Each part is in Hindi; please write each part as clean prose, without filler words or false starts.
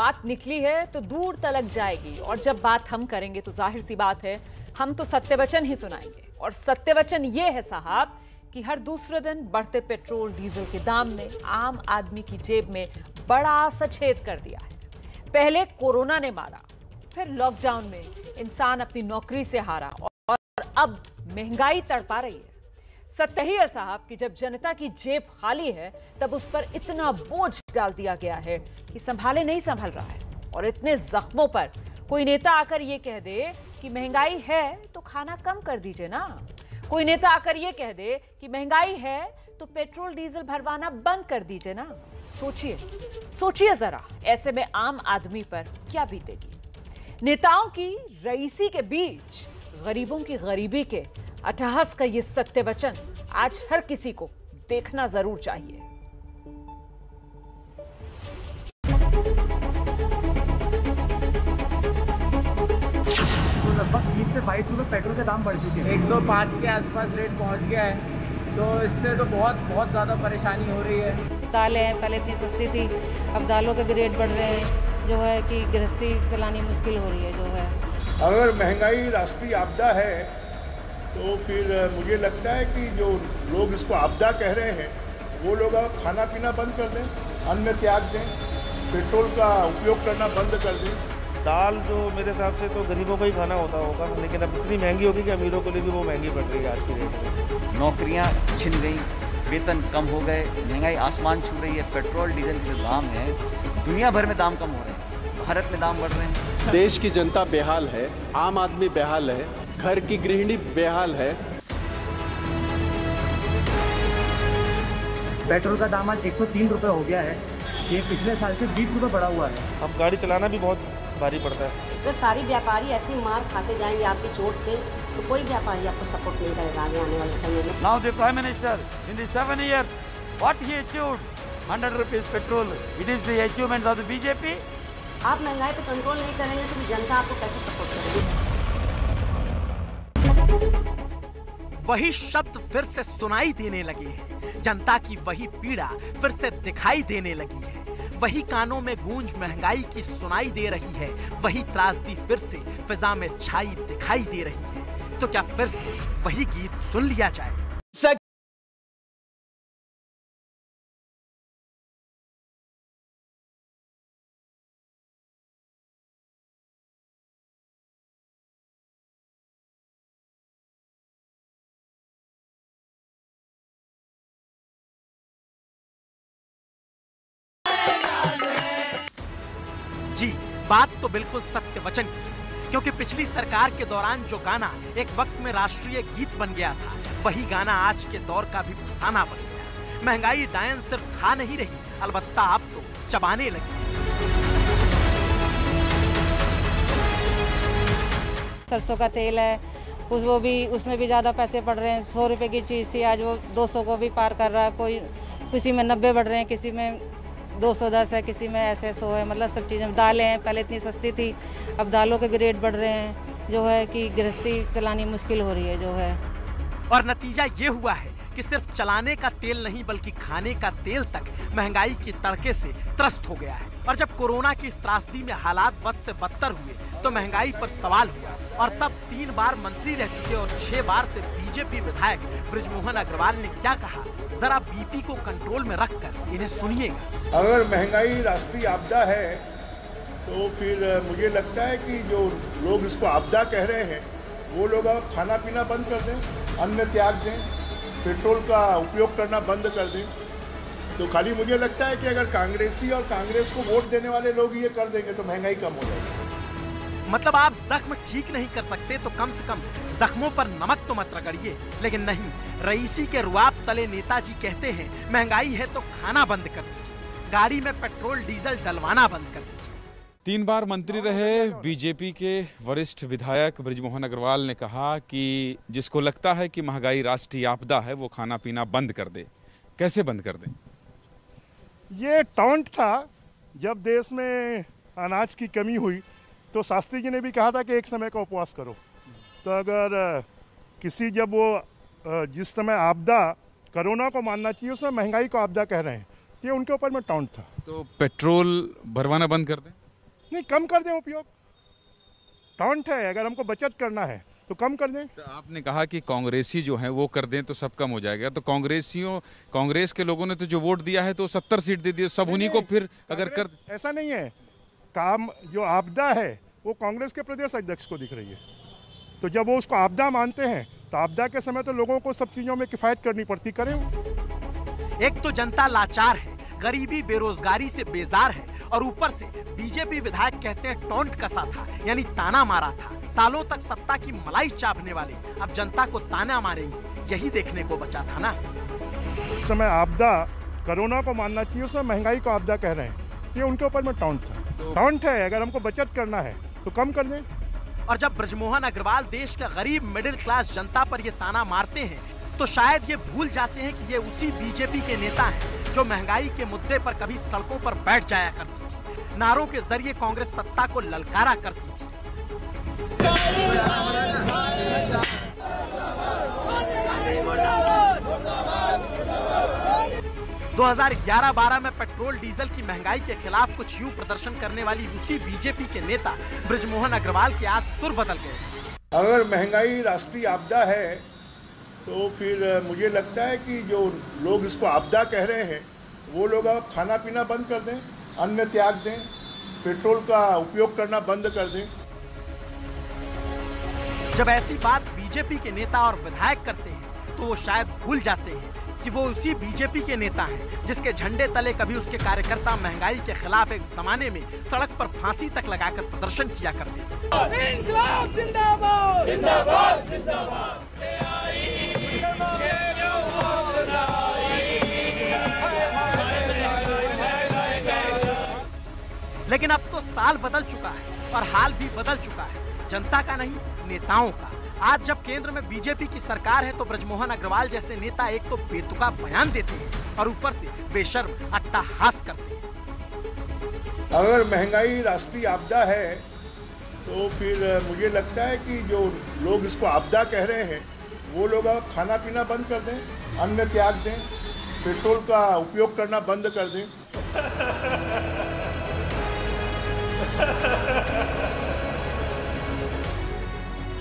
बात निकली है तो दूर तलक जाएगी, और जब बात हम करेंगे तो जाहिर सी बात है हम तो सत्य वचन ही सुनाएंगे। और सत्य वचन ये है साहब कि हर दूसरे दिन बढ़ते पेट्रोल डीजल के दाम ने आम आदमी की जेब में बड़ा सछेद कर दिया है। पहले कोरोना ने मारा, फिर लॉकडाउन में इंसान अपनी नौकरी से हारा, और अब महंगाई तड़पा रही है। सत्य ही है साहब कि जब जनता की जेब खाली है तब उस पर इतना बोझ डाल दिया गया है कि संभाले नहीं संभल रहा है। और इतने जख्मों पर कोई नेता आकर यह कह दे कि महंगाई है तो खाना कम कर दीजिए ना, कोई नेता आकर यह कह दे कि महंगाई है तो पेट्रोल डीजल भरवाना बंद कर दीजिए ना। सोचिए सोचिए जरा, ऐसे में आम आदमी पर क्या बीतेगी। नेताओं की रईसी के बीच गरीबों की गरीबी के अट्टहास का ये सत्य वचन आज हर किसी को देखना जरूर चाहिए। तो लगभग 20 से 22 रुपए पेट्रोल के दाम बढ़ चुके हैं। 105 के आसपास रेट पहुंच गया है, तो इससे तो बहुत ज़्यादा परेशानी हो रही है। दालें पहले इतनी सस्ती थी, अब दालों के भी रेट बढ़ रहे हैं, जो है कि गृहस्थी चलानी मुश्किल हो रही है। जो है अगर महंगाई राष्ट्रीय आपदा है तो फिर मुझे लगता है कि जो लोग इसको आपदा कह रहे हैं वो लोग अब खाना पीना बंद कर दें, अन्न त्याग दें, पेट्रोल का उपयोग करना बंद कर दें। दाल जो मेरे हिसाब से तो गरीबों का ही खाना होता होगा, लेकिन अब इतनी महंगी होगी कि अमीरों के लिए भी वो महंगी पड़ रही है आज की डेट में। नौकरियां छिन गई, वेतन कम हो गए, महंगाई आसमान छू रही है। पेट्रोल डीजल के जो दाम है दुनिया भर में दाम कम हो रहे हैं, भारत में दाम बढ़ रहे हैं। देश की जनता बेहाल है, आम आदमी बेहाल है, घर की गृहिणी बेहाल है। पेट्रोल का दाम आज 103 रुपए हो गया है, ये पिछले साल से 20 रुपए बढ़ा हुआ है। अब गाड़ी चलाना भी बहुत भारी पड़ता है। अगर सारी व्यापारी ऐसी मार खाते जाएंगे आपकी चोट से, तो कोई व्यापारी आपको सपोर्ट नहीं करेगा आगे आने वाले समय में। Now the Prime Minister in the 7 years, what he achieved, 100 rupees petrol, it is the achievement of the BJP. आप महंगाई पे कंट्रोल नहीं करेंगे तो जनता आपको कैसे सपोर्ट करेगी। वही शब्द फिर से सुनाई देने लगे हैं, जनता की वही पीड़ा फिर से दिखाई देने लगी है। वही कानों में गूंज महंगाई की सुनाई दे रही है, वही त्रासदी फिर से फिजा में छाई दिखाई दे रही है। तो क्या फिर से वही गीत सुन लिया जाए? जी, बात तो बिल्कुल सत्य वचन की, क्योंकि पिछली सरकार के दौरान जो गाना एक वक्त में राष्ट्रीय गीत बन गया था, वही गाना आज के दौर का भी फसाना बन गया। महंगाई डायन सिर्फ खा नहीं रही, अलबत्ता अब तो चबाने लगी। सरसों का तेल है, वो भी उसमें भी ज़्यादा पैसे पड़ रहे हैं। 100 रुपए की चीज़ थी, आज वो 200 को भी पार कर रहा है। कोई किसी में 90 बढ़ रहे हैं, किसी में 210 है, किसी में ऐसे 100 है। मतलब सब चीज़ें, दालें हैं पहले इतनी सस्ती थी, अब दालों के भी रेट बढ़ रहे हैं, जो है कि गृहस्थी चलानी मुश्किल हो रही है। जो है और नतीजा ये हुआ है कि सिर्फ चलाने का तेल नहीं बल्कि खाने का तेल तक महंगाई की तड़के से त्रस्त हो गया है। और जब कोरोना की इस त्रासदी में हालात बद से बदतर हुए तो महंगाई पर सवाल हुआ, और तब 3 बार मंत्री रह चुके और 6 बार से बीजेपी विधायक बृजमोहन अग्रवाल ने क्या कहा, जरा बीपी को कंट्रोल में रखकर इन्हें सुनिएगा। अगर महंगाई राष्ट्रीय आपदा है तो फिर मुझे लगता है कि जो लोग इसको आपदा कह रहे हैं वो लोग अब खाना पीना बंद कर दें, अन्न त्याग दें, पेट्रोल का उपयोग करना बंद कर दें। तो खाली मुझे लगता है कि अगर कांग्रेसी और कांग्रेस को वोट देने वाले लोग ये कर देंगे तो महंगाई कम हो जाएगी। मतलब आप जख्म ठीक नहीं कर सकते तो कम से कम जख्मों पर नमक तो मत रगड़िए। लेकिन नहीं, रईसी के रुआब तले नेताजी कहते हैं महंगाई है तो खाना बंद कर दीजिए, गाड़ी में पेट्रोल डीजल डलवाना बंद कर दीजिए। 3 बार मंत्री रहे बीजेपी के वरिष्ठ विधायक बृजमोहन अग्रवाल ने कहा कि जिसको लगता है कि महंगाई राष्ट्रीय आपदा है वो खाना पीना बंद कर दे। कैसे बंद कर दे? ये टॉन्ट था। जब देश में अनाज की कमी हुई तो शास्त्री जी ने भी कहा था कि एक समय का उपवास करो। तो अगर किसी जब वो जिस समय आपदा कोरोना को मानना चाहिए, उसमें महंगाई को आपदा कह रहे हैं, तो ये उनके ऊपर में टॉन्ट था। तो पेट्रोल भरवाना बंद कर दें? नहीं, कम कर दें उपयोग। टॉन्ट है, अगर हमको बचत करना है तो कम कर दें। तो आपने कहा कि कांग्रेसी जो हैं वो कर दें तो सब कम हो जाएगा, तो कांग्रेस के लोगों ने तो जो वोट दिया है तो 70 सीट दे दिए, सब उन्हीं को फिर अगर कर। ऐसा नहीं है, काम जो आपदा है वो कांग्रेस के प्रदेश अध्यक्ष को दिख रही है, तो जब वो उसको आपदा मानते हैं तो आपदा के समय तो लोगों को सब चीजों में किफायत करनी पड़ती, करें। एक तो जनता लाचार है, गरीबी बेरोजगारी से बेजार है, और ऊपर से बीजेपी विधायक कहते हैं टॉन्ट कसा था, यानी ताना मारा था। सालों तक सत्ता की मलाई चापने वाले अब जनता को ताना मारेंगे, यही देखने को बचा था ना। उस समय आपदा कोरोना को मानना चाहिए, उसमें महंगाई को आपदा कह रहे हैं, ये उनके ऊपर में टॉन्ट था। टॉन्ट है, अगर हमको बचत करना है तो कम कर दें। और जब बृजमोहन अग्रवाल देश के गरीब मिडिल क्लास जनता पर ये ताना मारते हैं तो शायद ये भूल जाते हैं कि ये उसी बीजेपी के नेता हैं जो महंगाई के मुद्दे पर कभी सड़कों पर बैठ जाया करती थी, नारों के जरिए कांग्रेस सत्ता को ललकारा करती थी। 2011-12 में पेट्रोल डीजल की महंगाई के खिलाफ कुछ यूं प्रदर्शन करने वाली उसी बीजेपी के नेता बृजमोहन अग्रवाल के आज सुर बदल गए। अगर महंगाई राष्ट्रीय आपदा है तो फिर मुझे लगता है कि जो लोग इसको आपदा कह रहे हैं वो लोग अब खाना पीना बंद कर दें, अन्न त्याग दें, पेट्रोल का उपयोग करना बंद कर दें। जब ऐसी बात बीजेपी के नेता और विधायक करते हैं तो वो शायद भूल जाते हैं कि वो उसी बीजेपी के नेता हैं जिसके झंडे तले कभी उसके कार्यकर्ता महंगाई के खिलाफ एक जमाने में सड़क पर फांसी तक लगाकर प्रदर्शन किया करते थे। इंकलाब जिंदाबाद, जिंदाबाद, जिंदाबाद। लेकिन अब तो साल बदल चुका है और हाल भी बदल चुका है, जनता का नहीं, नेताओं का। आज जब केंद्र में बीजेपी की सरकार है तो बृजमोहन अग्रवाल जैसे नेता एक तो बेतुका बयान देते हैं और ऊपर से बेशर्म अट्टहास करते हैं। अगर महंगाई राष्ट्रीय आपदा है तो फिर मुझे लगता है कि जो लोग इसको आपदा कह रहे हैं वो लोग अब खाना पीना बंद कर दें, अन्न त्याग दें, पेट्रोल का उपयोग करना बंद कर दें।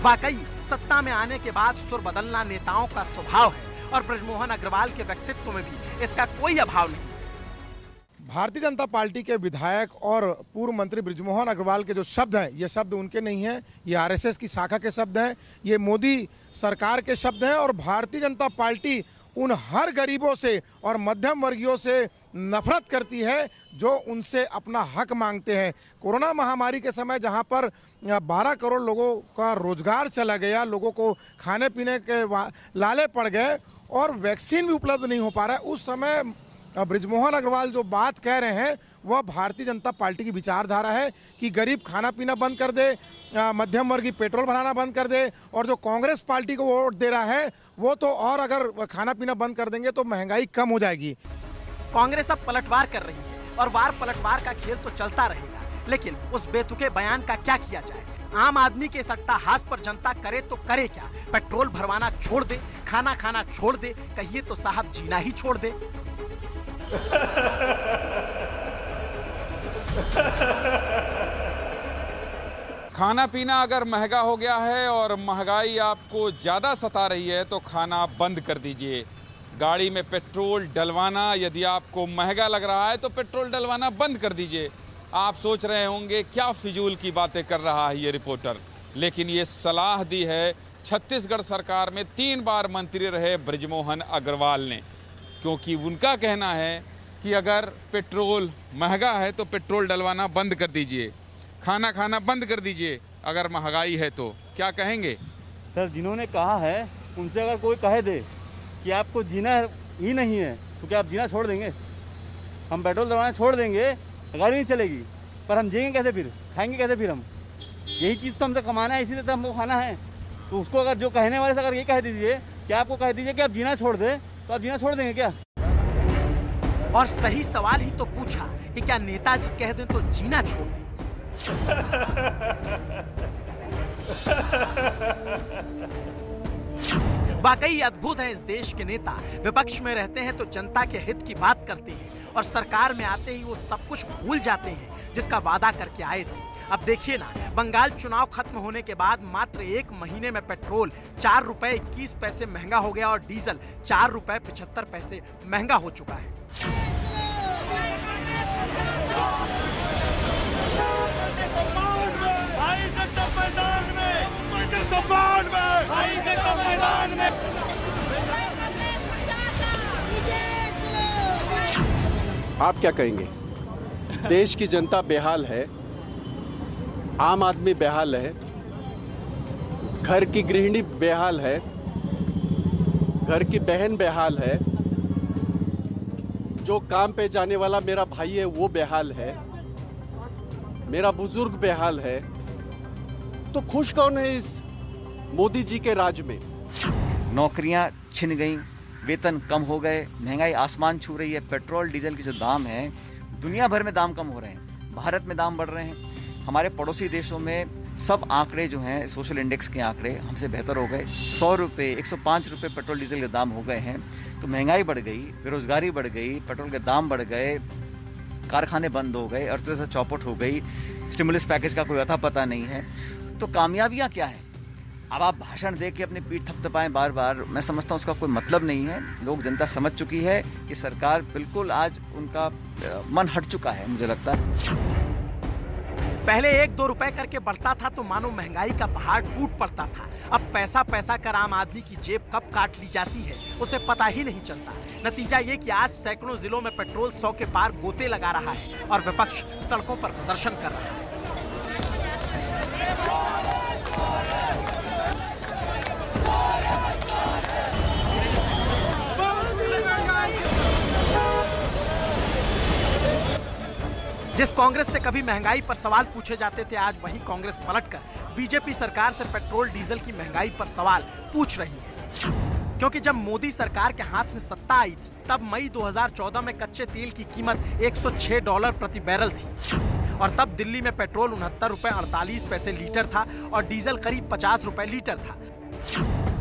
वाकई सत्ता में आने के बाद सुर बदलना नेताओं का स्वभाव है और बृजमोहन अग्रवाल के व्यक्तित्व में भी इसका कोई अभाव नहीं। भारतीय जनता पार्टी के विधायक और पूर्व मंत्री बृजमोहन अग्रवाल के जो शब्द हैं, ये शब्द उनके नहीं हैं, ये आरएसएस की शाखा के शब्द हैं, ये मोदी सरकार के शब्द हैं। और भारतीय जनता पार्टी उन हर गरीबों से और मध्यम वर्गीयों से नफरत करती है जो उनसे अपना हक मांगते हैं। कोरोना महामारी के समय जहां पर 12 करोड़ लोगों का रोजगार चला गया, लोगों को खाने पीने के लाले पड़ गए और वैक्सीन भी उपलब्ध नहीं हो पा रहा है, उस समय बृजमोहन अग्रवाल जो बात कह रहे हैं वह भारतीय जनता पार्टी की विचारधारा है कि गरीब खाना पीना बंद कर दे, मध्यम वर्गीय पेट्रोल भराना बंद कर दे, और जो कांग्रेस पार्टी को वोट दे रहा है वो तो और अगर खाना पीना बंद कर देंगे तो महंगाई कम हो जाएगी। कांग्रेस अब पलटवार कर रही है और वार पलटवार का खेल तो चलता रहेगा, लेकिन उस बेतुके बयान का क्या किया जाए। आम आदमी के अट्टहास पर जनता करे तो करे क्या? पेट्रोल भरवाना छोड़ दे, खाना खाना छोड़ दे, कहिए तो साहब जीना ही छोड़ दे। खाना पीना अगर महंगा हो गया है और महंगाई आपको ज़्यादा सता रही है तो खाना बंद कर दीजिए। गाड़ी में पेट्रोल डलवाना यदि आपको महंगा लग रहा है तो पेट्रोल डलवाना बंद कर दीजिए। आप सोच रहे होंगे क्या फिजूल की बातें कर रहा है ये रिपोर्टर, लेकिन ये सलाह दी है छत्तीसगढ़ सरकार में 3 बार मंत्री रहे बृजमोहन अग्रवाल ने, क्योंकि उनका कहना है कि अगर पेट्रोल महंगा है तो पेट्रोल डलवाना बंद कर दीजिए, खाना खाना बंद कर दीजिए अगर महंगाई है तो। क्या कहेंगे सर? जिन्होंने कहा है उनसे अगर कोई कहे दे कि आपको जीना ही नहीं है तो क्या आप जीना छोड़ देंगे? हम पेट्रोल डलवाना छोड़ देंगे, गाड़ी नहीं चलेगी, पर हम जिएंगे कैसे, फिर खाएंगे कैसे? फिर हम यही चीज़ तो हमसे कमाना है, इसीलिए तो हमको खाना है। तो उसको अगर जो कहने वाले से अगर ये कह दीजिए कि आपको कह दीजिए कि आप जीना छोड़ दे तो आप जीना छोड़ देंगे क्या? और सही सवाल ही तो पूछा कि क्या नेताजी कह दें तो जीना छोड़ दें। वाकई अद्भुत है इस देश के नेता। विपक्ष में रहते हैं तो जनता के हित की बात करते हैं और सरकार में आते ही वो सब कुछ भूल जाते हैं जिसका वादा करके आए थे। अब देखिए ना, बंगाल चुनाव खत्म होने के बाद मात्र 1 महीने में पेट्रोल 4 रुपए 21 पैसे महंगा हो गया और डीजल 4 रुपए 75 पैसे महंगा हो चुका है। आप क्या कहेंगे? देश की जनता बेहाल है, आम आदमी बेहाल है, घर की गृहिणी बेहाल है, घर की बहन बेहाल है, जो काम पे जाने वाला मेरा भाई है वो बेहाल है, मेरा बुजुर्ग बेहाल है। तो खुश कौन है इस मोदी जी के राज में? नौकरियां छिन गई, वेतन कम हो गए, महंगाई आसमान छू रही है। पेट्रोल डीजल के जो दाम हैं दुनिया भर में दाम कम हो रहे हैं, भारत में दाम बढ़ रहे हैं। हमारे पड़ोसी देशों में सब आंकड़े जो हैं सोशल इंडेक्स के आंकड़े हमसे बेहतर हो गए। 100 रुपये 105 रुपये पेट्रोल डीजल के दाम हो गए हैं। तो महंगाई बढ़ गई, बेरोजगारी बढ़ गई, पेट्रोल के दाम बढ़ गए, कारखाने बंद हो गए, अर्थव्यवस्था चौपट हो गई, स्टिमुलस पैकेज का कोई अता पता नहीं है। तो कामयाबियां क्या है? अब आप भाषण दे के अपनी पीठ थपथपाएं बार बार, मैं समझता हूँ उसका कोई मतलब नहीं है। लोग, जनता समझ चुकी है कि सरकार बिल्कुल आज उनका मन हट चुका है, मुझे लगता है। पहले 1-2 रुपए करके बढ़ता था तो मानो महंगाई का पहाड़ टूट पड़ता था। अब पैसा पैसा कर आम आदमी की जेब कब काट ली जाती है उसे पता ही नहीं चलता। नतीजा ये कि आज सैकड़ों जिलों में पेट्रोल 100 के पार गोते लगा रहा है और विपक्ष सड़कों पर प्रदर्शन कर रहा है। जिस कांग्रेस से कभी महंगाई पर सवाल पूछे जाते थे, आज वही कांग्रेस पलटकर बीजेपी सरकार से पेट्रोल डीजल की महंगाई पर सवाल पूछ रही है। क्योंकि जब मोदी सरकार के हाथ में सत्ता आई थी तब मई 2014 में कच्चे तेल की कीमत $106 प्रति बैरल थी और तब दिल्ली में पेट्रोल 69 रुपए 48 पैसे लीटर था और डीजल करीब 50 रुपए लीटर था।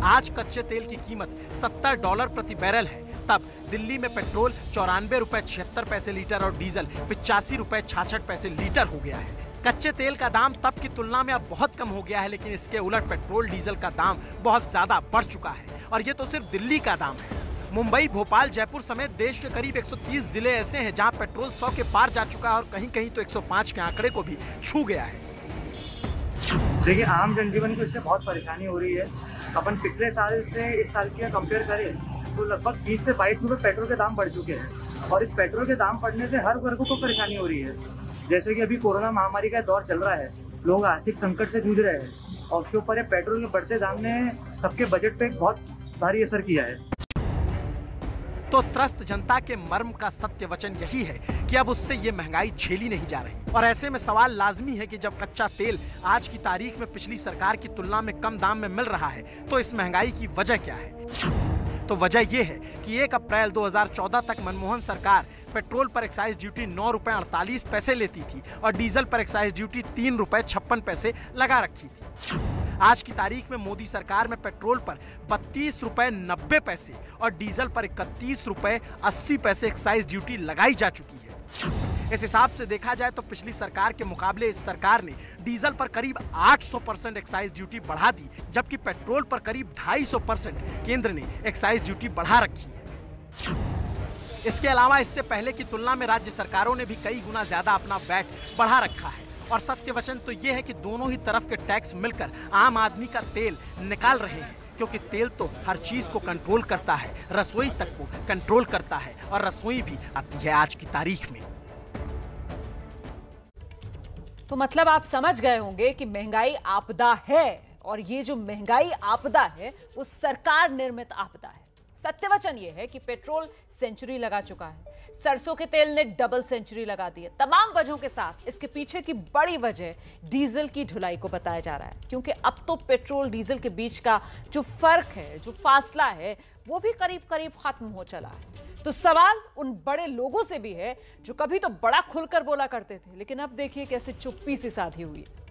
आज कच्चे तेल की कीमत $70 प्रति बैरल है, तब दिल्ली में पेट्रोल 94 रुपए 76 पैसे लीटर और डीजल 85 रुपए 66 पैसे लीटर हो गया है। कच्चे तेल का दाम तब की तुलना में अब बहुत कम हो गया है, लेकिन इसके उलट पेट्रोल डीजल का दाम बहुत ज्यादा बढ़ चुका है और ये तो सिर्फ दिल्ली का दाम है। मुंबई, भोपाल, जयपुर समेत देश के करीब 130 जिले ऐसे हैं जहां पेट्रोल 100 के पार जा चुका है और कहीं कहीं तो 105 के आंकड़े को भी छू गया है। देखिए, आम जनजीवन को इससे बहुत परेशानी हो रही है। अपन पिछले साल से इस साल की कंपेयर करें तो लगभग 20 से 22 रुपये पेट्रोल के दाम बढ़ चुके हैं और इस पेट्रोल के दाम बढ़ने से हर वर्ग को परेशानी हो रही है। जैसे कि अभी कोरोना महामारी का दौर चल रहा है, लोग आर्थिक संकट से जूझ रहे हैं और उसके ऊपर पेट्रोल के बढ़ते दाम ने सबके बजट पे बहुत भारी असर किया है। तो त्रस्त जनता के मर्म का सत्य वचन यही है कि अब उससे ये महंगाई झेली नहीं जा रही और ऐसे में सवाल लाजमी है कि जब कच्चा तेल आज की तारीख में पिछली सरकार की तुलना में कम दाम में मिल रहा है तो इस महंगाई की वजह क्या है? तो वजह यह है कि 1 अप्रैल 2014 तक मनमोहन सरकार पेट्रोल पर एक्साइज ड्यूटी 9 रुपए 48 पैसे लेती थी और डीजल पर एक्साइज ड्यूटी 3 रुपए 56 पैसे लगा रखी थी। आज की तारीख में मोदी सरकार में पेट्रोल पर 32 रुपए 90 पैसे और डीजल पर 31 रुपए 80 पैसे एक्साइज ड्यूटी लगाई जा चुकी है। इस हिसाब से देखा जाए तो पिछली सरकार के मुकाबले इस सरकार ने डीजल पर करीब 800% एक्साइज ड्यूटी बढ़ा दी, जबकि पेट्रोल पर करीब 250% केंद्र ने एक्साइज ड्यूटी बढ़ा रखी है। इसके अलावा इससे पहले की तुलना में राज्य सरकारों ने भी कई गुना ज्यादा अपना वैट बढ़ा रखा है और सत्य वचन तो ये है कि दोनों ही तरफ के टैक्स मिलकर आम आदमी का तेल निकाल रहे हैं, क्योंकि तेल तो हर चीज को कंट्रोल करता है, रसोई तक को कंट्रोल करता है और रसोई भी आती है आज की तारीख में। तो मतलब आप समझ गए होंगे कि महंगाई आपदा है और ये जो महंगाई आपदा है वो सरकार निर्मित आपदा है। सत्य वचन ये है कि पेट्रोल सेंचुरी लगा चुका है, सरसों के तेल ने डबल सेंचुरी लगा दी है। तमाम वजहों के साथ इसके पीछे की बड़ी वजह डीजल की ढुलाई को बताया जा रहा है, क्योंकि अब तो पेट्रोल डीजल के बीच का जो फर्क है, जो फासला है, वो भी करीब करीब खत्म हो चला है। तो सवाल उन बड़े लोगों से भी है जो कभी तो बड़ा खुलकर बोला करते थे, लेकिन अब देखिए कैसे चुप्पी सी साधी हुई है।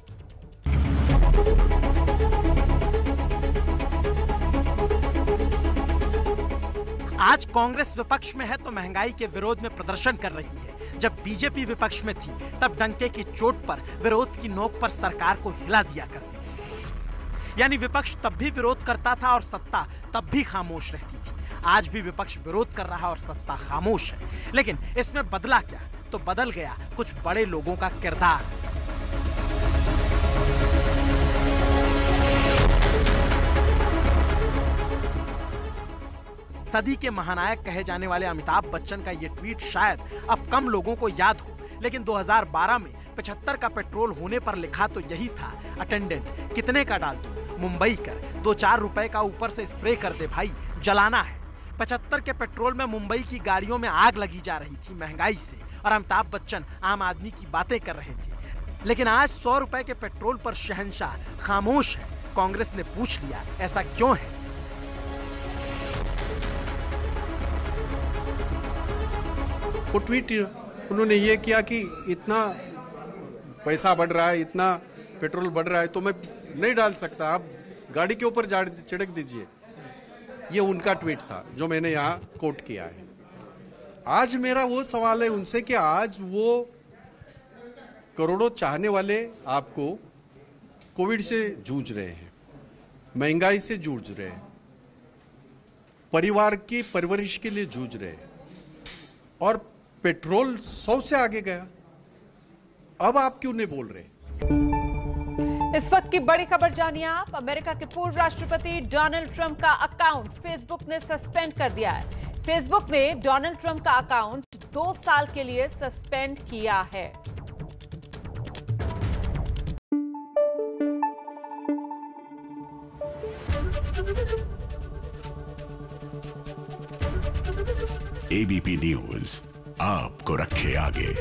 आज कांग्रेस विपक्ष में है तो महंगाई के विरोध में प्रदर्शन कर रही है, जब बीजेपी विपक्ष में थी तब डंके की चोट पर विरोध की नोक पर सरकार को हिला दिया करती थी। यानी विपक्ष तब भी विरोध करता था और सत्ता तब भी खामोश रहती थी। आज भी विपक्ष विरोध कर रहा और सत्ता खामोश है। लेकिन इसमें बदला क्या? तो बदल गया कुछ बड़े लोगों का किरदार। सदी के महानायक कहे जाने वाले अमिताभ बच्चन का यह ट्वीट शायद अब कम लोगों को याद हो, लेकिन 2012 में 75 का पेट्रोल होने पर लिखा तो यही था, अटेंडेंट कितने का डाल दूं, मुंबई कर 2-4 रुपए का ऊपर से स्प्रे कर दे भाई, जलाना है। 75 के पेट्रोल में मुंबई की गाड़ियों में आग लगी जा रही थी महंगाई से, और अमिताभ बच्चन आम आदमी की बातें कर रहे थे। लेकिन आज 100 रुपए के पेट्रोल पर शहंशाह खामोश है। कांग्रेस ने पूछ लिया, ऐसा क्यों है? वो ट्वीट उन्होंने ये किया कि इतना पैसा बढ़ रहा है, इतना पेट्रोल बढ़ रहा है, तो मैं नहीं डाल सकता, आप गाड़ी के ऊपर छिड़क दीजिए। ये उनका ट्वीट था जो मैंने यहाँ कोट किया है। आज मेरा वो सवाल है उनसे कि आज वो करोड़ों चाहने वाले आपको कोविड से जूझ रहे हैं, महंगाई से जूझ रहे हैं, परिवार की परवरिश के लिए जूझ रहे हैं, और पेट्रोल 100 से आगे गया। अब आप क्यों नहीं बोल रहे? इस वक्त की बड़ी खबर जानिए आप। अमेरिका के पूर्व राष्ट्रपति डोनाल्ड ट्रंप का अकाउंट फेसबुक ने सस्पेंड कर दिया है। फेसबुक ने डोनाल्ड ट्रंप का अकाउंट 2 साल के लिए सस्पेंड किया है। एबीपी न्यूज आपको रखे आगे।